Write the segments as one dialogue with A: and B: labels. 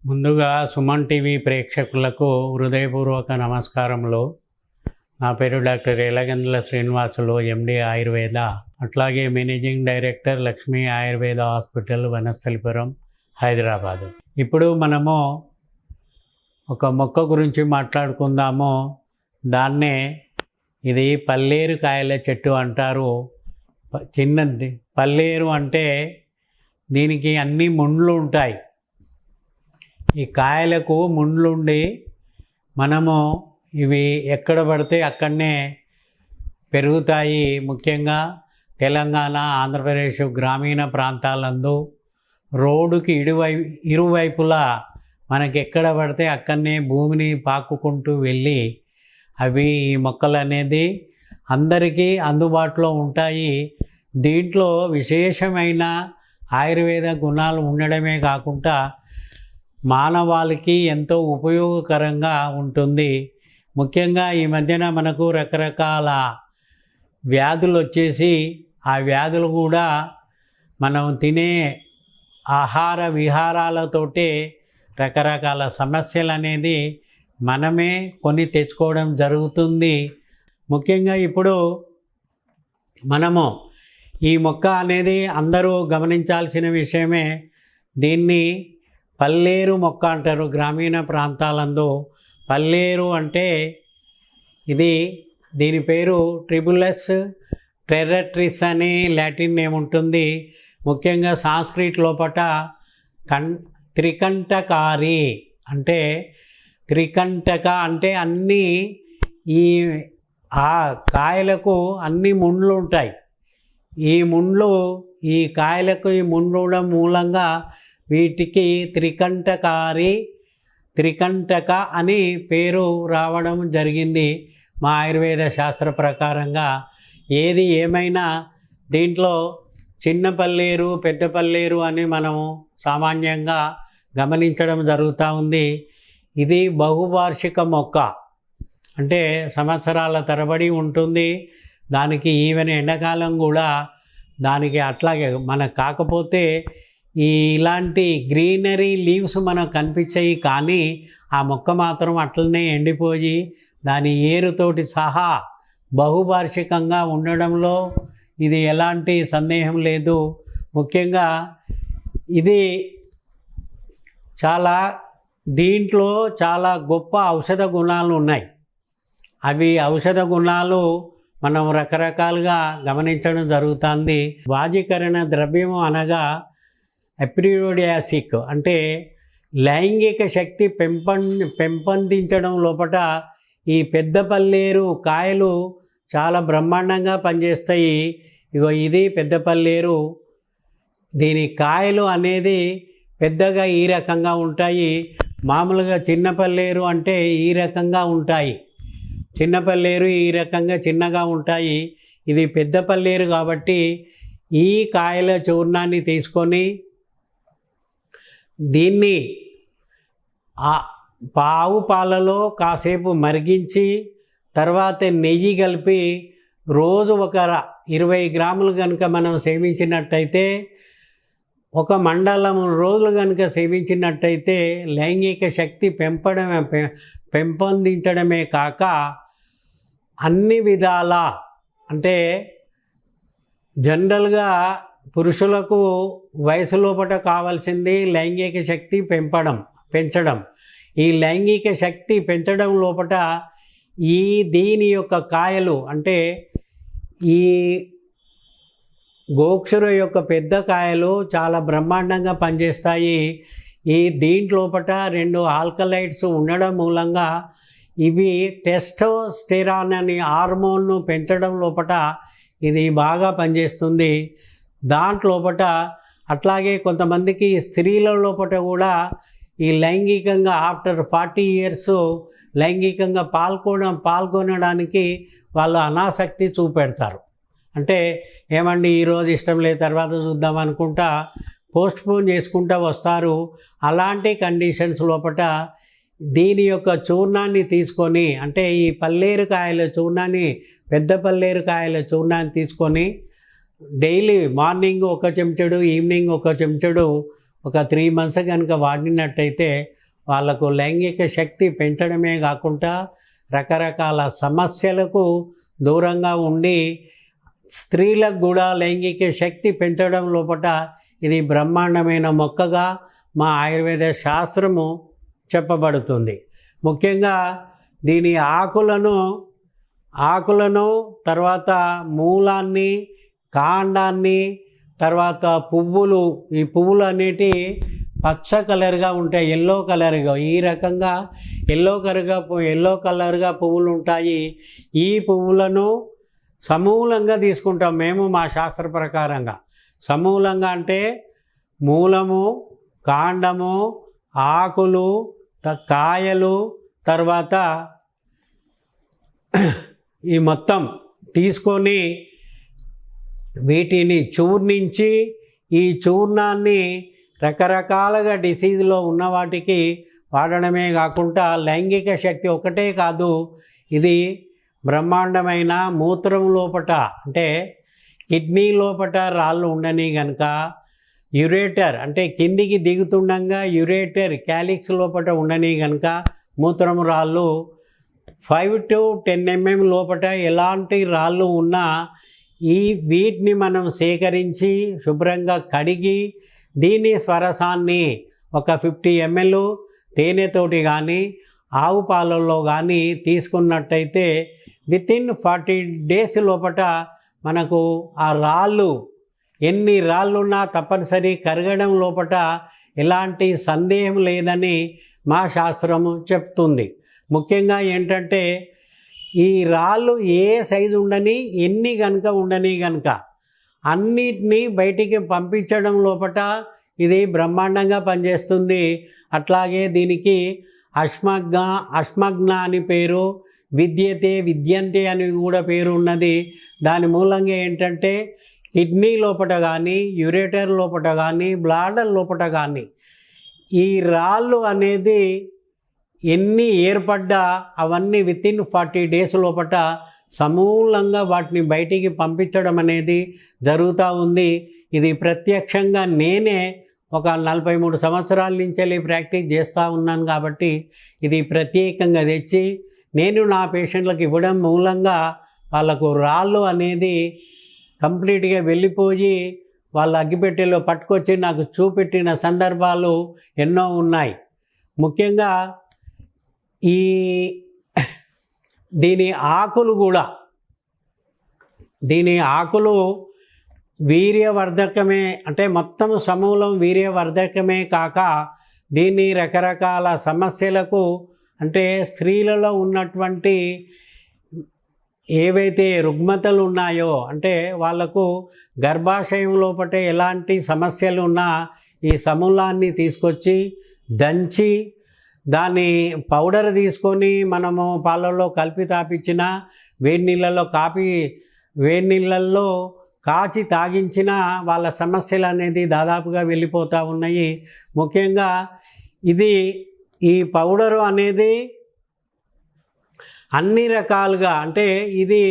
A: ముందుగా సుమన్ టీవీ ప్రేక్షకులకు హృదయపూర్వక నమస్కారములు. నా పేరు డాక్టర్ ఎలగందుల శ్రీనివాసులు, ఎండి ఆయుర్వేద, అట్లాగే managing director Lakshmi Ayurveda hospital, Vanasthalipuram, Hyderabad. ఇప్పుడు మనము ఒక మొక్క గురించి మాట్లాడుకుందాము. దాన్నే ఇది పల్లేరు కాయల చెట్టు అంటారు. చిన్నది పల్లేరు అంటే దీనికి అన్ని ముండ్లు ఉంటాయి. ఈ కాయలకు ముండ్లుండి మనము ఇవి ఎక్కడ పడితే అక్కడనే పెరుగుతాయి. ముఖ్యంగా తెలంగాణ, ఆంధ్రప్రదేశ్ గ్రామీణ ప్రాంతాలందు రోడ్డుకి ఇరువైపులా మనకి ఎక్కడ పడితే అక్కడనే భూమిని పాకుకుంటూ వెళ్ళి అవి ఈ మొక్కలు అనేది అందరికీ అందుబాటులో ఉంటాయి. దీంట్లో విశేషమైన ఆయుర్వేద గుణాలు ఉండడమే కాకుండా మానవాళికి ఎంతో ఉపయోగకరంగా ఉంటుంది. ముఖ్యంగా ఈ మధ్యన మనకు రకరకాల వ్యాధులు వచ్చేసి ఆ వ్యాధులు కూడా మనం తినే ఆహార విహారాలతోటే రకరకాల సమస్యలు అనేది మనమే కొని తెచ్చుకోవడం జరుగుతుంది. ముఖ్యంగా ఇప్పుడు మనము ఈ మొక్క అనేది అందరూ గమనించాల్సిన విషయమే. దీన్ని పల్లేరు మొక్క అంటారు గ్రామీణ ప్రాంతాలందు. పల్లేరు అంటే దీని పేరు ట్రిబులస్ టెర్రట్రిస్ అని లాటిన్ నేమ్ ఉంటుంది. ముఖ్యంగా సాంస్క్రిట్ లోపట త్రికంటకారి అంటే త్రికంటక అంటే అన్నీ ఈ ఆ కాయలకు అన్ని ముండ్లు ఉంటాయి. ఈ ముండ్లు ఈ కాయలకు ఈ ముండ్లు ఉండడం మూలంగా వీటికి త్రికంటక అని పేరు రావడం జరిగింది మా ఆయుర్వేద శాస్త్ర ప్రకారంగా. ఏది ఏమైనా దీంట్లో చిన్న పల్లేరు, పెద్ద పల్లేరు అని మనము సామాన్యంగా గమనించడం జరుగుతూ ఉంది. ఇది బహువార్షిక మొక్క, అంటే సంవత్సరాల తరబడి ఉంటుంది. దానికి ఈవెన్ ఎండాకాలం కూడా దానికి అట్లాగే మనకు కాకపోతే ఇలాంటి గ్రీనరీ లీవ్స్ మనకు కనిపించాయి, కానీ ఆ మొక్క మాత్రం అట్లనే ఎండిపోయి దాని ఏరుతోటి సహా బహువార్షికంగా ఉండడంలో ఇది ఎలాంటి సందేహం లేదు. ముఖ్యంగా ఇది దీంట్లో చాలా గొప్ప ఔషధ గుణాలు ఉన్నాయి. అవి ఔషధ గుణాలు మనం రకరకాలుగా గమనించడం జరుగుతుంది. వాజీకరణ ద్రవ్యము అనగా ఎప్రియోడియాసిక్ అంటే లైంగిక శక్తి పెంపొందించడం లోపల ఈ పెద్ద పల్లేరు కాయలు చాలా బ్రహ్మాండంగా పనిచేస్తాయి. ఇది పెద్ద పల్లేరు. దీని కాయలు అనేది పెద్దగా ఈ రకంగా ఉంటాయి. మామూలుగా చిన్న పల్లేరు అంటే ఈ రకంగా ఉంటాయి. చిన్న పల్లేరు ఈ రకంగా చిన్నగా ఉంటాయి. ఇది పెద్ద పల్లేరు కాబట్టి ఈ కాయల చూర్ణాన్ని తీసుకొని దీన్ని ఆవు పాలలో కాసేపు మరిగించి తర్వాత నెయ్యి కలిపి రోజు ఒక 20 గ్రాములు కనుక మనం సేవించినట్టయితే, ఒక మండలం రోజులు కనుక సేవించినట్టయితే లైంగిక శక్తి పెంపొందించడమే కాక అన్ని విధాల, అంటే జనరల్గా పురుషులకు వయసు లోపల కావాల్సింది లైంగిక శక్తి పెంచడం. ఈ లైంగిక శక్తి పెంచడం లోపల దీని యొక్క కాయలు అంటే ఈ గోక్షుర యొక్క పెద్ద కాయలు చాలా బ్రహ్మాండంగా పనిచేస్తాయి. దీంట్లోపట 2 ఆల్కలైడ్స్ ఉండడం మూలంగా ఇవి టెస్టోస్టెరాన్ అనే హార్మోన్ను పెంచడం లోపల ఇది బాగా పనిచేస్తుంది. దాంట్లోపట అట్లాగే కొంతమందికి స్త్రీల లోపల కూడా ఈ లైంగికంగా ఆఫ్టర్ 40 ఇయర్స్ లైంగికంగా పాల్గొనడానికి వాళ్ళు అనాసక్తి చూపెడతారు. అంటే ఏమండి ఈరోజు ఇష్టం లేదు, తర్వాత చూద్దాం అనుకుంటా పోస్ట్పోన్ చేసుకుంటూ వస్తారు. అలాంటి కండిషన్స్ లోపల దీని యొక్క చూర్ణాన్ని తీసుకొని, అంటే ఈ పల్లేరు కాయల చూర్ణాన్ని, పెద్ద పల్లేరు కాయల చూర్ణాన్ని తీసుకొని డైలీ మార్నింగ్ 1 చెంచాడు, ఈవినింగ్ 1 చెంచాడు ఒక 3 మంత్స్ కనుక వాడినట్టయితే వాళ్ళకు లైంగిక శక్తి పెంచడమే కాకుండా రకరకాల సమస్యలకు దూరంగా ఉండి స్త్రీలకు కూడా లైంగిక శక్తి పెంచడం లోపల ఇది బ్రహ్మాండమైన మొక్కగా మా ఆయుర్వేద శాస్త్రము చెప్పబడుతుంది. ముఖ్యంగా దీని ఆకులను తర్వాత మూలాన్ని, కాండాన్ని, తర్వాత పువ్వులు, ఈ పువ్వులు అనేటి పచ్చ కలర్గా ఉంటాయి, ఎల్లో కలర్గా. ఈ రకంగా ఎల్లో కలర్గా పువ్వులు ఉంటాయి. ఈ పువ్వులను సమూలంగా తీసుకుంటాం మేము మా శాస్త్ర ప్రకారంగా. సమూలంగా అంటే మూలము, కాండము, ఆకులు, కాయలు, తర్వాత ఈ మొత్తం తీసుకొని వీటిని చూర్ణించి ఈ చూర్ణాన్ని రకరకాలుగా డిసీజ్లో ఉన్న వాటికి వాడడమే కాకుండా లైంగిక శక్తి ఒకటే కాదు, ఇది బ్రహ్మాండమైన మూత్రం లోపట అంటే కిడ్నీ లోపట రాళ్ళు ఉండని కనుక యురేటర్ అంటే కిందికి దిగుతుండగా యురేటర్ క్యాలిక్స్ లోపట ఉండని కనుక మూత్రం రాళ్ళు 5 to 10 mm లోపట ఎలాంటి రాళ్ళు ఉన్నా వీటిని మనం సేకరించి శుభ్రంగా కడిగి దీని స్వరసాన్ని ఒక 50 ml తేనెతోటి కానీ ఆవు పాలల్లో కానీ తీసుకున్నట్టయితే వితిన్ 40 days లోపట మనకు ఆ రాళ్ళు ఎన్ని రాళ్ళున్నా తప్పనిసరి కరగడం లోపట ఎలాంటి సందేహం లేదని మా శాస్త్రము చెప్తుంది. ముఖ్యంగా ఏంటంటే ఈ రాళ్ళు ఏ సైజు ఉండని, ఎన్ని కనుక ఉండని కనుక అన్నిటినీ బయటికి పంపించడం లోపట ఇది బ్రహ్మాండంగా పనిచేస్తుంది. అట్లాగే దీనికి అశ్మగ్న అని పేరు, విద్యంతే అని కూడా పేరు ఉన్నది. దాని మూలంగా ఏంటంటే కిడ్నీ లోపట కానీ, యురేటర్ లోపట కానీ, బ్లాడర్ లోపట కానీ ఈ రాళ్ళు అనేది ఎన్ని ఏర్పడ్డా అవన్నీ వితిన్ 40 days లోపట సమూలంగా వాటిని బయటికి పంపించడం అనేది జరుగుతూ ఉంది. ఇది ప్రత్యక్షంగా నేనే ఒక 43 సంవత్సరాల నుంచి ప్రాక్టీస్ చేస్తూ ఉన్నాను కాబట్టి ఇది ప్రత్యేకంగా తెచ్చి నేను నా పేషెంట్లకు ఇవ్వడం మూలంగా వాళ్ళకు రాళ్ళు అనేది కంప్లీట్గా వెళ్ళిపోయి వాళ్ళ అగ్గిపెట్టెలో పట్టుకొచ్చి నాకు చూపెట్టిన సందర్భాలు ఎన్నో ఉన్నాయి. ముఖ్యంగా దీని ఆకులు వీర్యవర్ధకమే అంటే మొత్తం సమూలం వీర్యవర్ధకమే కాక దీన్ని రకరకాల సమస్యలకు అంటే స్త్రీలలో ఉన్నటువంటి ఏవైతే రుగ్మతలు ఉన్నాయో అంటే వాళ్లకు గర్భాశయం లోపల ఎలాంటి సమస్యలు ఉన్నా ఈ సమూలాన్ని తీసుకొచ్చి దంచి దాన్ని పౌడర్ తీసుకొని మనము పాలల్లో కలిపి తాపించిన వేడి నీళ్ళల్లో కాచి తాగించిన వాళ్ళ సమస్యలు అనేది దాదాపుగా వెళ్ళిపోతూ ఉన్నాయి. ముఖ్యంగా ఈ పౌడరు అనేది అన్ని రకాలుగా అంటే ఇది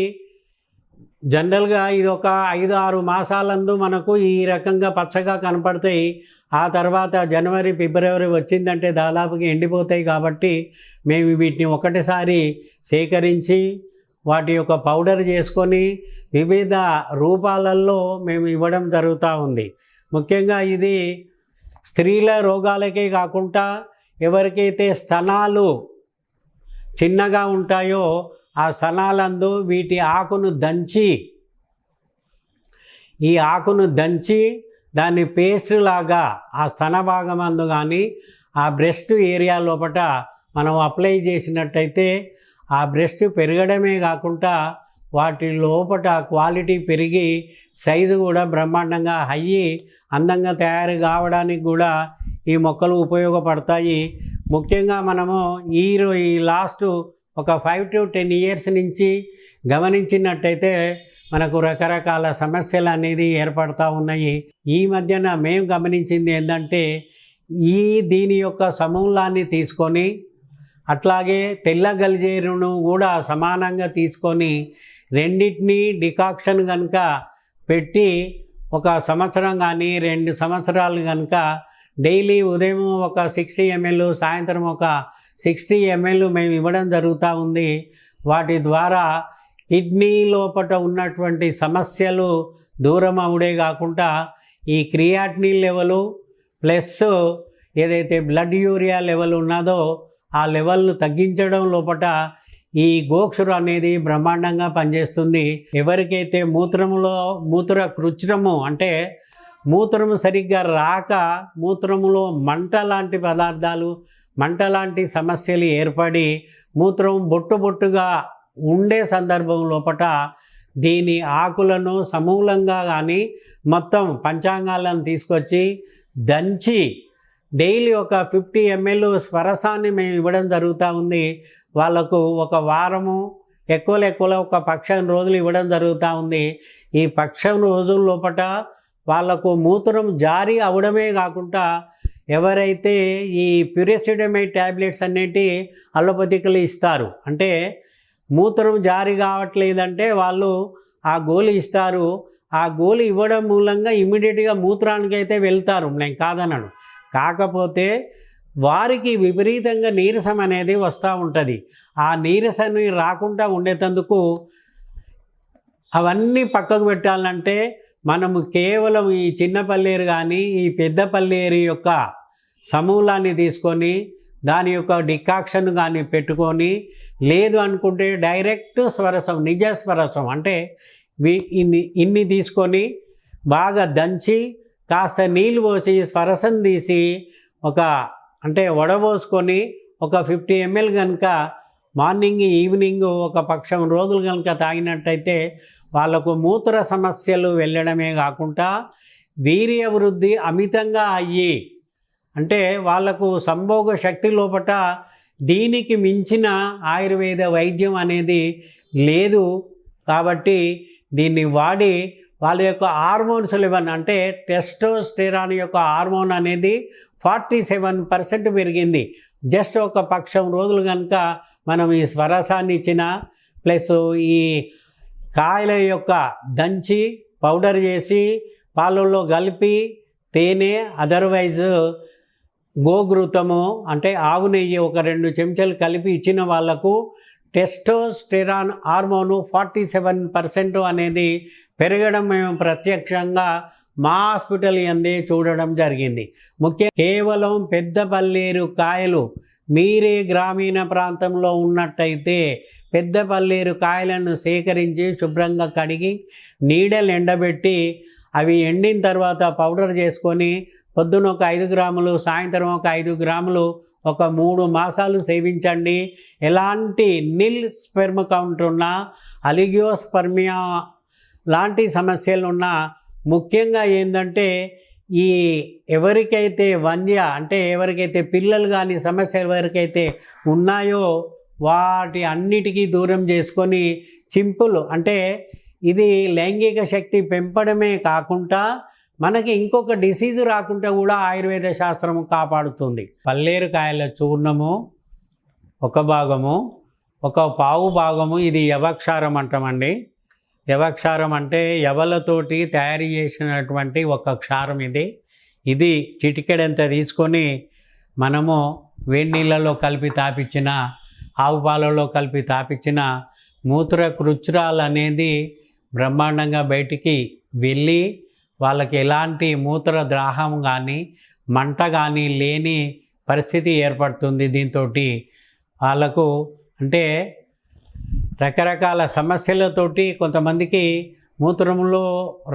A: జనరల్గా ఇది ఒక 5-6 మాసాలందు మనకు ఈ రకంగా పచ్చగా కనపడతాయి. ఆ తర్వాత జనవరి, ఫిబ్రవరి వచ్చిందంటే దాదాపుగా ఎండిపోతాయి. కాబట్టి మేము వీటిని ఒకటిసారి సేకరించి వాటి యొక్క పౌడర్ చేసుకొని వివిధ రూపాలలో మేము ఇవ్వడం జరుగుతూ ఉంది. ముఖ్యంగా ఇది స్త్రీల రోగాలకే కాకుండా ఎవరికైతే స్తనాలు చిన్నగా ఉంటాయో ఆ స్తనాలందు వీటి ఆకును దంచి దాన్ని పేస్ట్ లాగా ఆ స్తన భాగం అందు కానీ ఆ బ్రెస్ట్ ఏరియా లోపల మనం అప్లై చేసినట్టయితే ఆ బ్రెస్ట్ పెరగడమే కాకుండా వాటి లోపల క్వాలిటీ పెరిగి సైజు కూడా బ్రహ్మాండంగా అయ్యి అందంగా తయారు కావడానికి కూడా ఈ మొక్కలు ఉపయోగపడతాయి. ముఖ్యంగా మనము ఈ లాస్ట్ ఒక 5 to 10 years నుంచి గమనించినట్టయితే మనకు రకరకాల సమస్యలు అనేది ఏర్పడతా ఉన్నాయి. ఈ మధ్యన మేము గమనించింది ఏంటంటే దీని యొక్క సమూలాన్ని తీసుకొని అట్లాగే తెల్ల గలిజేరును కూడా సమానంగా తీసుకొని రెండింటినీ డికాక్షన్ కనుక పెట్టి 1 సంవత్సరం కానీ 2 సంవత్సరాలు కనుక డైలీ ఉదయం ఒక 60 ml, సాయంత్రం ఒక 60 ml మేము ఇవ్వడం జరుగుతూ ఉంది. వాటి ద్వారా కిడ్నీ లోపల ఉన్నటువంటి సమస్యలు దూరం అవుడే కాకుండా ఈ క్రియాటినిన్ లెవెలు ప్లస్ ఏదైతే బ్లడ్ యూరియా లెవెల్ ఉన్నదో ఆ లెవెల్ను తగ్గించడం లోపల ఈ గోక్షుర అనేది బ్రహ్మాండంగా పనిచేస్తుంది. ఎవరికైతే మూత్ర కృచ్ఛ్రము అంటే మూత్రము సరిగ్గా రాక మూత్రములో మంట లాంటి పదార్థాలు, మంట లాంటి సమస్యలు ఏర్పడి మూత్రం బొట్టుగా ఉండే సందర్భం లోపల దీని ఆకులను సమూలంగా కానీ మొత్తం పంచాంగాలను తీసుకొచ్చి దంచి డైలీ ఒక 50 ml స్వరసాన్ని మేము ఇవ్వడం జరుగుతూ ఉంది. వాళ్ళకు ఒక వారము ఎక్కువలో ఒక పక్షం రోజులు ఇవ్వడం జరుగుతూ ఉంది. ఈ పక్షం రోజుల లోపల వాళ్ళకు మూత్రం జారీ అవడమే కాకుండా ఎవరైతే ఈ ప్యూరిసిడమైడ్ ట్యాబ్లెట్స్ అనేటి అలోపతికలు ఇస్తారు, అంటే మూత్రం జారీ కావట్లేదంటే వాళ్ళు ఆ గోళీ ఇస్తారు. ఆ గోళీ ఇవ్వడం మూలంగా ఇమ్మీడియట్గా మూత్రానికి అయితే వెళ్తారు, నేను కాదన్నాను. కాకపోతే వారికి విపరీతంగా నీరసం అనేది వస్తూ ఉంటుంది. ఆ నీరసాన్ని రాకుండా ఉండేటందుకు అవన్నీ పక్కకు పెట్టాలంటే మనము కేవలం ఈ చిన్న పల్లేరు కానీ ఈ పెద్ద పల్లేరు యొక్క సమూలాన్ని తీసుకొని దాని యొక్క డికాక్షన్ కానీ పెట్టుకొని, లేదు అనుకుంటే డైరెక్ట్ స్వరసం, నిజ స్వరసం అంటే ఇన్ని తీసుకొని బాగా దంచి కాస్త నీళ్ళు పోసి స్వరసం తీసి వడబోసుకొని ఒక 50 ml కనుక మార్నింగ్ ఈవినింగ్ ఒక పక్షం రోజులు కనుక తాగినట్టయితే వాళ్ళకు మూత్ర సమస్యలు వెళ్ళడమే కాకుండా వీర్య వృద్ధి అమితంగా అయ్యి, అంటే వాళ్లకు సంభోగ శక్తి లోపట దీనికి మించిన ఆయుర్వేద వైద్యం అనేది లేదు. కాబట్టి దీన్ని వాడి వాళ్ళ యొక్క హార్మోన్స్ లెవెల్, అంటే టెస్టోస్టెరాన్ యొక్క హార్మోన్ అనేది 47% పెరిగింది. జస్ట్ ఒక పక్షం రోజులు కనుక మనం ఈ స్వరసాన్ని ఇచ్చిన ప్లస్ ఈ కాయల యొక్క దంచి పౌడర్ చేసి పాలల్లో కలిపి తేనె అదర్వైజ్ గోఘృతము అంటే ఆవు నెయ్యి ఒక 2 చెంచాలు కలిపి ఇచ్చిన వాళ్లకు టెస్టోస్టెరాన్ హార్మోను 47% అనేది పెరగడం మేము ప్రత్యక్షంగా మా హాస్పిటల్ యందే చూడడం జరిగింది. కేవలం పెద్ద పల్లేరు కాయలు మీరే గ్రామీణ ప్రాంతంలో ఉన్నట్టయితే పెద్ద పల్లేరు కాయలను సేకరించి శుభ్రంగా కడిగి నీడలు ఎండబెట్టి అవి ఎండిన తర్వాత పౌడర్ చేసుకొని పొద్దున ఒక 5 గ్రాములు, సాయంత్రం ఒక 5 గ్రాములు ఒక 3 మాసాలు సేవించండి. ఎలాంటి నిల్ స్పెర్మ్ కౌంట్ ఉన్నా, అలిగియోస్పర్మియా లాంటి సమస్యలున్నా, ముఖ్యంగా ఏంటంటే ఈ ఎవరికైతే ఎవరికైతే పిల్లలు కానీ సమస్యలు ఎవరికైతే ఉన్నాయో వాటి అన్నిటికీ దూరం చేసుకొని చింపులు, అంటే ఇది లైంగిక శక్తి పెంపడమే కాకుండా మనకి ఇంకొక డిసీజ్ రాకుండా కూడా ఆయుర్వేద శాస్త్రము కాపాడుతుంది. పల్లేరు కాయల చూర్ణము ఒక భాగము, ఒక పావు భాగము ఇది యవక్షారం అంటామండి. యవక్షారం అంటే యవలతోటి తయారు చేసినటువంటి ఒక క్షారం ఇది చిటికెడంత తీసుకొని మనము వేడి నీళ్ళలో కలిపి తాపించిన, ఆవు పాలలో కలిపి తాపించిన మూత్ర కృచ్ఛ్రాలు అనేది బ్రహ్మాండంగా బయటికి వెళ్ళి వాళ్ళకి ఎలాంటి మూత్ర ద్రాహం కానీ మంట కానీ లేని పరిస్థితి ఏర్పడుతుంది. దీంతో వాళ్ళకు అంటే రకరకాల సమస్యలతోటి కొంతమందికి మూత్రంలో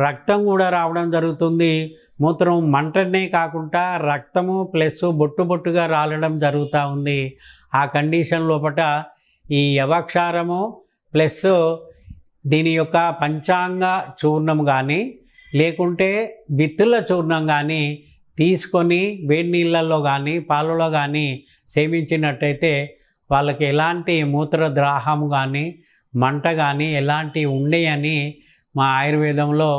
A: రక్తం కూడా రావడం జరుగుతుంది. మూత్రం మంటనే కాకుండా రక్తము ప్లస్ బొట్టుగా రాలడం జరుగుతూ ఉంది. ఆ కండిషన్ లోపల ఈ యవక్షారము ప్లస్ దీని యొక్క పంచాంగ చూర్ణం కానీ లేకుంటే విత్తుల చూర్ణం కానీ తీసుకొని వేడి నీళ్ళల్లో కానీ పాలలో కానీ సేవించినట్టయితే వాళ్ళకి ఎలాంటి మూత్ర ద్రాహం కానీ మంట కానీ ఎలాంటివి ఉండేయని మా ఆయుర్వేదంలో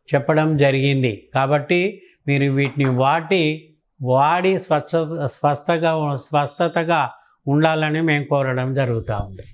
A: చెప్పడం జరిగింది. కాబట్టి మీరు వీటిని వాడి స్వస్థతగా ఉండాలని మేము కోరడం జరుగుతూ ఉంది.